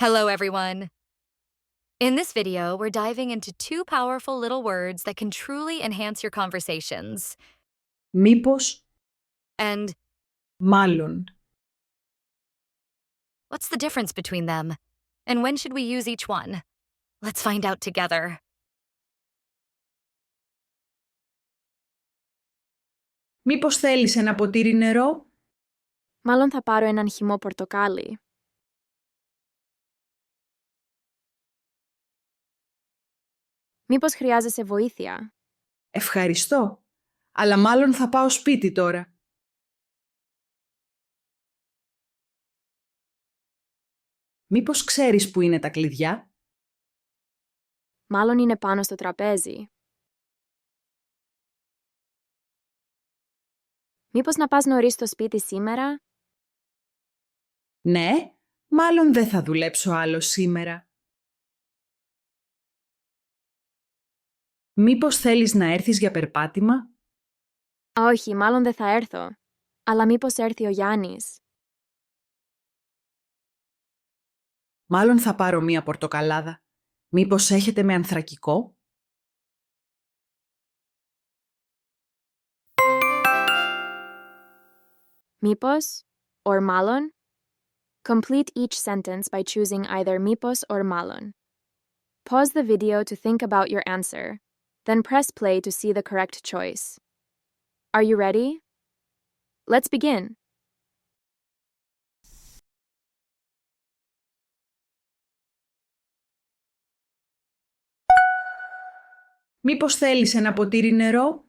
Hello, everyone. In this video, we're diving into two powerful little words that can truly enhance your conversations. Μήπως, And μάλλον. what's the difference between them? And when should we use each one? Let's find out together. Μήπως θέλεις ένα ποτήρι νερό? Μάλλον θα πάρω έναν χυμό πορτοκάλι. Μήπως χρειάζεσαι βοήθεια? Ευχαριστώ, αλλά μάλλον θα πάω σπίτι τώρα. Μήπως ξέρεις που είναι τα κλειδιά? Μάλλον είναι πάνω στο τραπέζι. Μήπως να πας νωρίς στο σπίτι σήμερα? Ναι, μάλλον δεν θα δουλέψω άλλο σήμερα. Μήπως θέλεις να έρθεις για περπάτημα? Όχι, μάλλον δεν θα έρθω. Αλλά μήπως έρθει ο Γιάννης? Μάλλον θα πάρω μία πορτοκαλάδα. Μήπως έχετε με ανθρακικό? Μήπως or μάλλον. Complete each sentence by choosing either μήπως or μάλλον. Pause the video to think about your answer, then press play to see the correct choice. Are you ready? Let's begin. Μήπως θέλεις ένα ποτήρι νερό?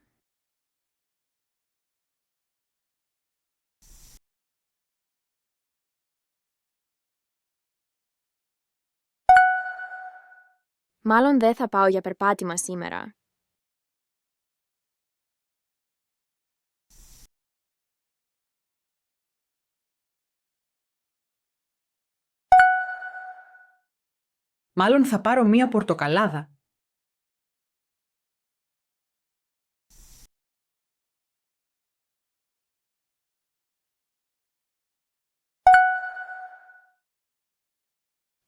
Μάλλον δεν θα πάω για περπάτημα σήμερα. Μάλλον θα πάρω μία πορτοκαλάδα.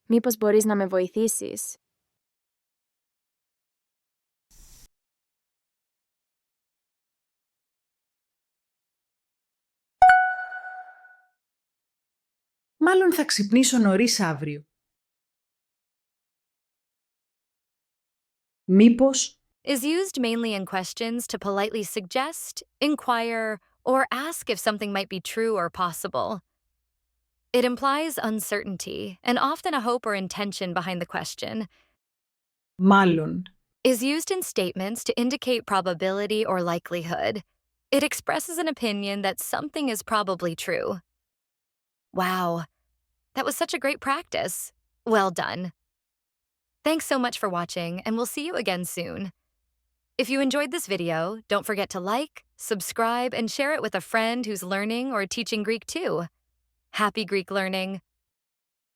Μήπως μπορείς να με βοηθήσεις? Μάλλον θα ξυπνήσω νωρίς αύριο. Μήπως, Is used mainly in questions to politely suggest, inquire, or ask if something might be true or possible. It implies uncertainty and often a hope or intention behind the question. μάλλον. Is used in statements to indicate probability or likelihood. It expresses an opinion that something is probably true. Wow, that was such a great practice. Well done. Thanks so much for watching, and we'll see you again soon. If you enjoyed this video, don't forget to like, subscribe, and share it with a friend who's learning or teaching Greek too. Happy Greek learning!